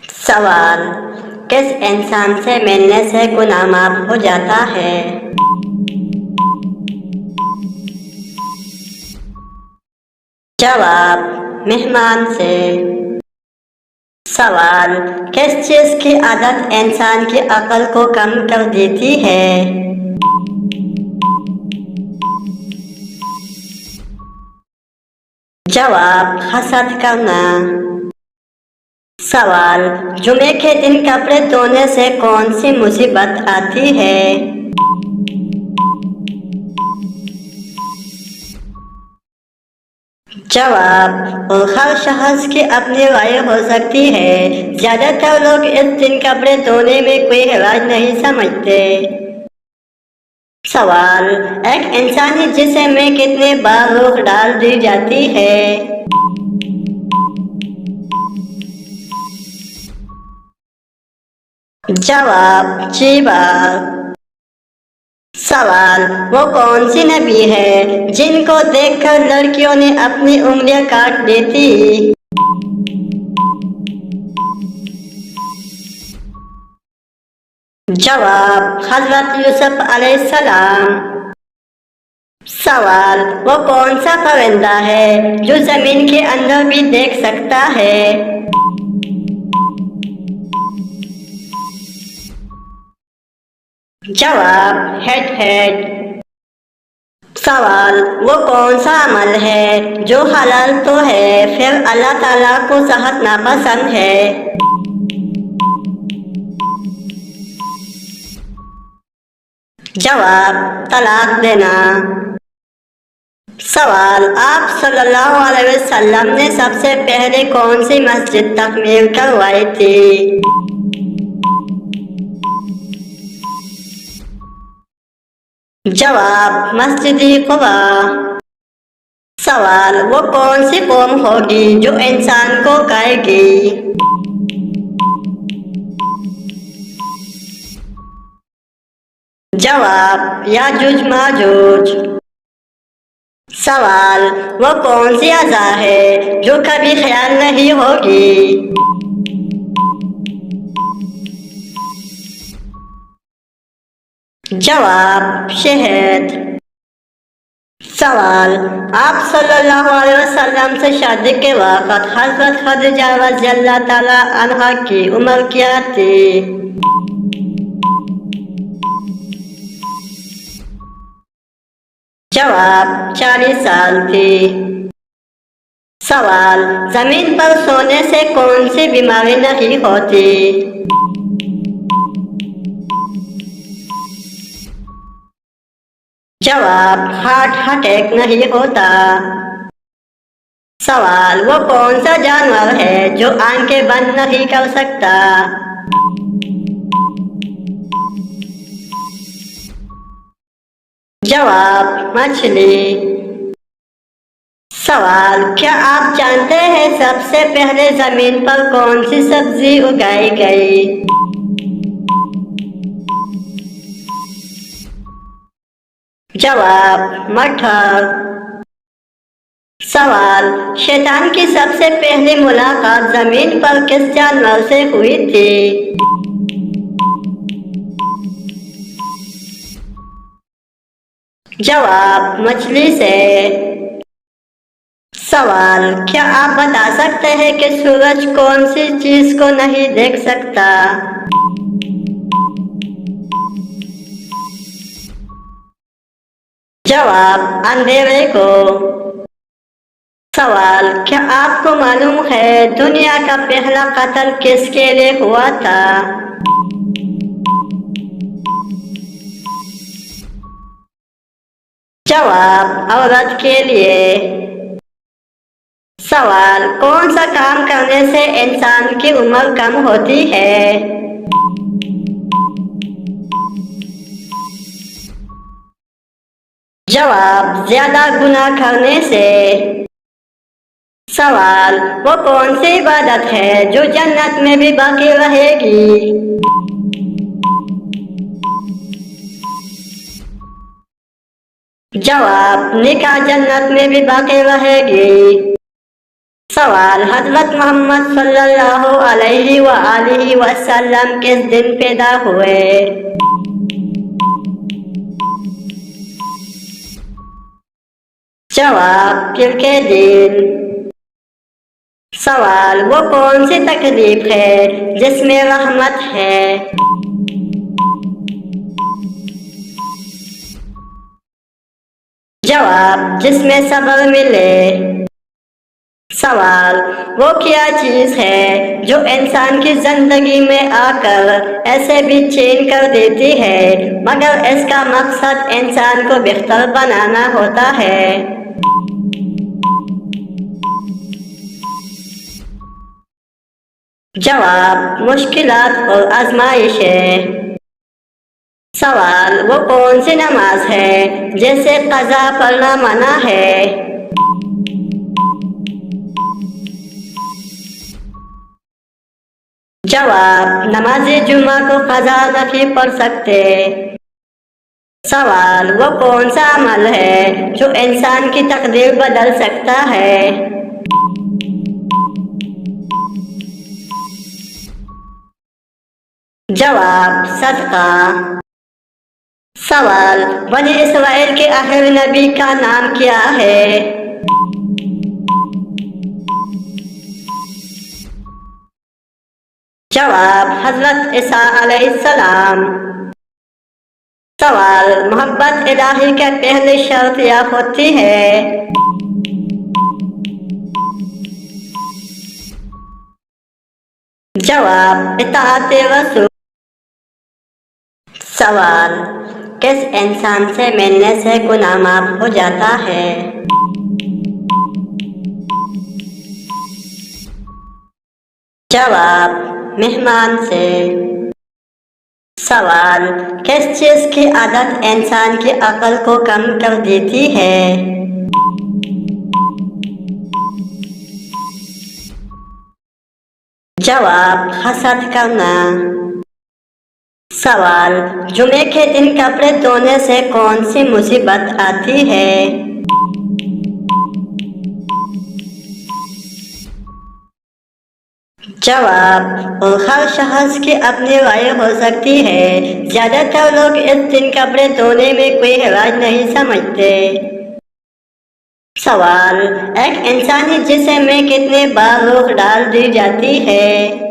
सवाल: किस इंसान से मिलने से गुनाह माफ हो जाता है? जवाब: मेहमान से। सवाल: किस चीज की आदत इंसान की अक्ल को कम कर देती है? जवाब: हसद करना। सवाल: जुमे के दिन कपड़े धोने से कौन सी मुसीबत आती है? जवाब: हर शख्स की अपनी राय हो सकती है। ज्यादातर लोग इस दिन कपड़े धोने में कोई हराज नहीं समझते। सवाल: एक इंसानी जिस्म में कितने बार रूह डाल दी जाती है? जवाब: 6 बार। सवाल: वो कौन सी नबी है जिनको देखकर लड़कियों ने अपनी उंगलियां काट दी थी? जवाब: हजरत यूसुफ अलैहिस्सलाम। सवाल: वो कौन सा परिंदा है जो जमीन के अंदर भी देख सकता है? जवाब: हेड। सवाल: वो कौन सा अमल है जो हलाल तो है फिर अल्लाह ताला को सख्त नापसंद है? जवाब: तलाक देना। सवाल: आप सल्लल्लाहु अलैहि वसल्लम ने सबसे पहले कौन सी मस्जिद तकमील करवाई थी? जवाब: मस्जिद कुबा। सवाल: वो कौन सी कौम होगी जो इंसान को खाएगी? जवाब: याजूज माजूज। सवाल: वो कौन सी अज़ा है जो कभी ख्याल नहीं होगी? जवाब: शहद। सवाल: आप सल्लल्लाहु अलैहि वसल्लम से शादी के वक़्त हज़रत खदीजा रज़ियल्लाहु ताला अन्हा की उम्र क्या थी? जवाब: 40 साल थी। सवाल: जमीन पर सोने से कौन सी बीमारी नहीं होती? जवाब: हार्ट अटैक नहीं होता। सवाल: वो कौन सा जानवर है जो आंखें बंद नहीं कर सकता? जवाब: मछली। सवाल: क्या आप जानते हैं सबसे पहले जमीन पर कौन सी सब्जी उगाई गई? जवाब: मटर। सवाल: शैतान की सबसे पहली मुलाकात जमीन पर किस जानवर से हुई थी? जवाब: मछली से। सवाल: क्या आप बता सकते हैं कि सूरज कौन सी चीज को नहीं देख सकता? जवाब: अंधेरे को। सवाल: क्या आपको मालूम है दुनिया का पहला कत्ल किसके लिए हुआ था? जवाब: औरत के लिए। सवाल: कौन सा काम करने से इंसान की उम्र कम होती है? जवाब: ज्यादा गुनाह करने से। सवाल: वो कौन सी इबादत है जो जन्नत में भी बाकी रहेगी? जवाब: निकाह जन्नत में भी बाकी रहेगी। सवाल, हजरत मोहम्मद सल्लल्लाहु अलैहि व आलिहि वसल्लम किस दिन पैदा हुए? जवाब, कल के दिन। सवाल, वो कौन सी तकलीफ है जिसमें रहमत है? जवाब, जिसमें सब्र मिले। सवाल, वो क्या चीज है जो इंसान की जिंदगी में आकर ऐसे भी चैन कर देती है मगर इसका मकसद इंसान को बेहतर बनाना होता है? जवाब, मुश्किलात और आजमाइशें। सवाल, वो कौन सी नमाज है जिसे कज़ा पढ़ना मना है? जवाब, नमाज़े जुमा को कज़ा नहीं पढ़ सकते। सवाल, वो कौन सा अमल है जो इंसान की तकदीर बदल सकता है? जवाब, सदका। सवाल, बनी इस्राइल के आखिरी नबी का नाम क्या है? जवाब, हजरत ईसा अलैहिस्सलाम। सवाल, मोहब्बत इलाही की पहली शर्त क्या होती है? जवाब, इताअत रसूल। सवाल, किस इंसान से मिलने से गुनाह माफ हो जाता है? जवाब, मेहमान से। सवाल, किस चीज की आदत इंसान की अक्ल को कम कर देती है? जवाब, हसद करना। सवाल, जुमे के दिन कपड़े धोने से कौन सी मुसीबत आती है? जवाब, और हर शख्स की अपनी राय हो सकती है। ज्यादातर लोग इस दिन कपड़े धोने में कोई हराज नहीं समझते। सवाल, एक इंसानी जिस्म में कितने बार रूह डाल दी जाती है?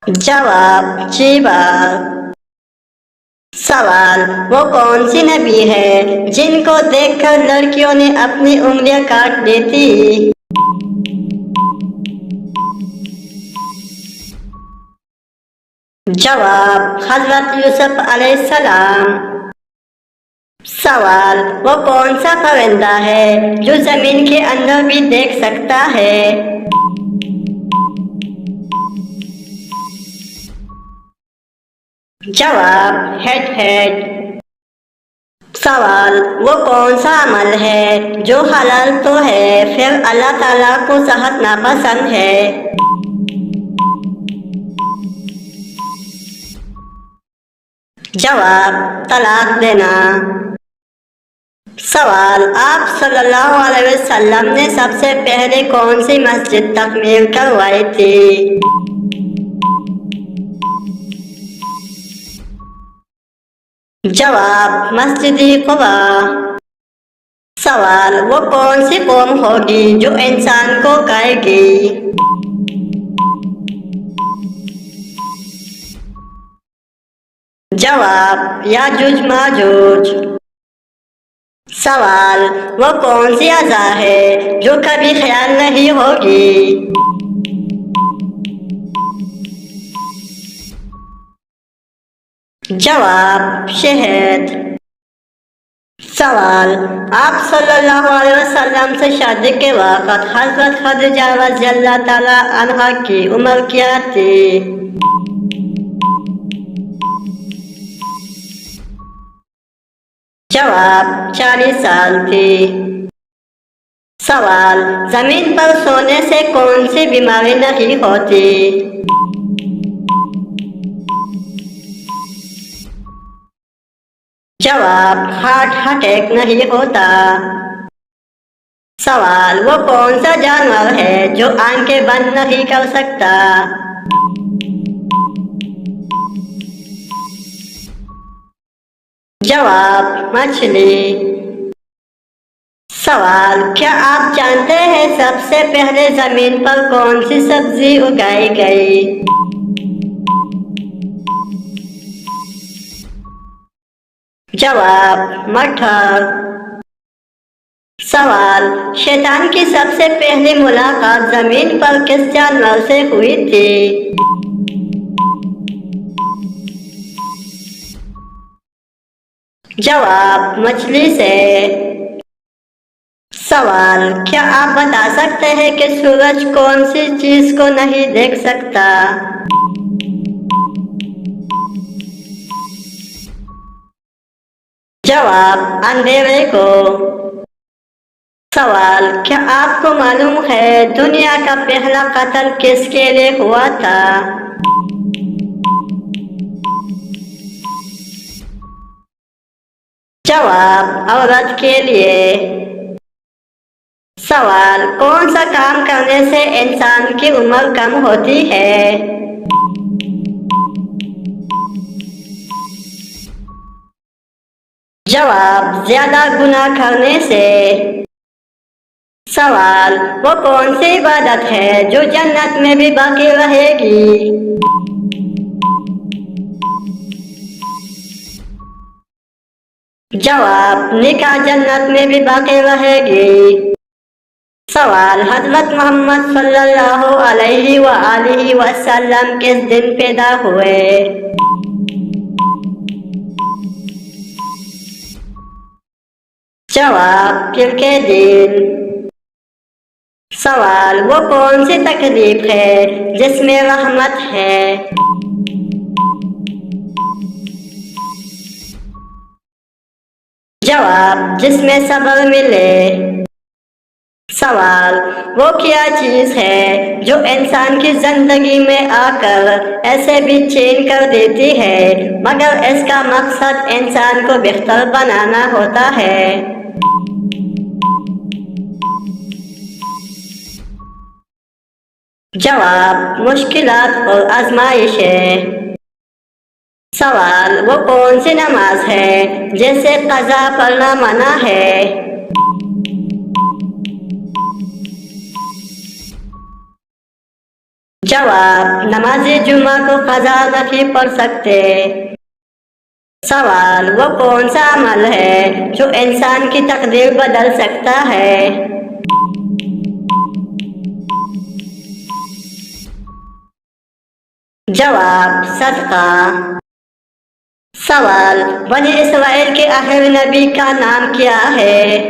जवाब, 6 बार। सवाल, वो कौन सी नबी है जिनको देखकर लड़कियों ने अपनी उंगलियां काट देती? जवाब, हजरत यूसुफ अलैहिस्सलाम। सवाल, वो कौन सा परिंदा है जो जमीन के अंदर भी देख सकता है? जवाब, हेड। सवाल, वो कौन सा अमल है जो हलाल तो है फिर अल्लाह ताला को सख्त नापसंद है? जवाब, तलाक देना। सवाल, आप सल्लल्लाहु अलैहि वसल्लम ने सबसे पहले कौन सी मस्जिद तकमील करवाई थी? जवाब, मस्जिद कुबा। सवाल, वो कौन सी कौम होगी जो इंसान को खाएगी? जवाब, याजूज माजूज। सवाल, वो कौन सी अज़ा है जो कभी ख्याल नहीं होगी? जवाब, शहद। सवाल, आप सल्लल्लाहु अलैहि वसल्लम से शादी के वक़्त हज़रत खदीजा रज़ियल्लाहु ताला अन्हा की उम्र क्या थी? जवाब, 40 साल थी। सवाल, जमीन पर सोने से कौन सी बीमारी नहीं होती? जवाब, हार्ट अटैक नहीं होता। सवाल, वो कौन सा जानवर है जो आंखें बंद नहीं कर सकता? जवाब, मछली। सवाल, क्या आप जानते हैं सबसे पहले जमीन पर कौन सी सब्जी उगाई गई? जवाब, मटर। सवाल, शैतान की सबसे पहली मुलाकात जमीन पर किस जानवर से हुई थी? जवाब, मछली से। सवाल, क्या आप बता सकते हैं कि सूरज कौन सी चीज को नहीं देख सकता? जवाब, अंधेरे को। सवाल, क्या आपको मालूम है दुनिया का पहला कत्ल किसके लिए हुआ था? जवाब, औरत के लिए। सवाल, कौन सा काम करने से इंसान की उम्र कम होती है? जवाब, ज्यादा गुनाह करने से। सवाल, वो कौन सी इबादत है जो जन्नत में भी बाकी रहेगी? जवाब, निकाह जन्नत में भी बाकी रहेगी। सवाल, हजरत मोहम्मद सल्लल्लाहु अलैहि व आलिहि वसल्लम किस दिन पैदा हुए? जवाब, किल के दिन। सवाल, वो कौन सी तकलीफ है जिसमें रहमत है? जवाब, जिसमें सब्र मिले। सवाल, वो क्या चीज है जो इंसान की जिंदगी में आकर ऐसे भी चैन कर देती है मगर इसका मकसद इंसान को बेहतर बनाना होता है? जवाब, मुश्किलात और आजमाइशें। सवाल, वो कौन सी नमाज है जिसे कज़ा पढ़ना मना है? जवाब, नमाज़ी जुमा को कज़ा नहीं पढ़ सकते। सवाल, वो कौन सा अमल है जो इंसान की तकदीर बदल सकता है? जवाब, सदका। सवाल, बनी इस्राइल के आखिरी नबी का नाम क्या है?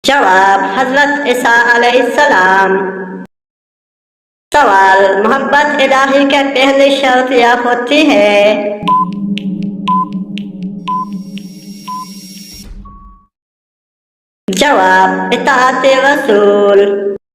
जवाब, हजरत ईसा अलैहिस्सलाम। सवाल, मोहब्बत इलाही की पहली शर्त क्या होती है? जवाब, इताअत रसूल।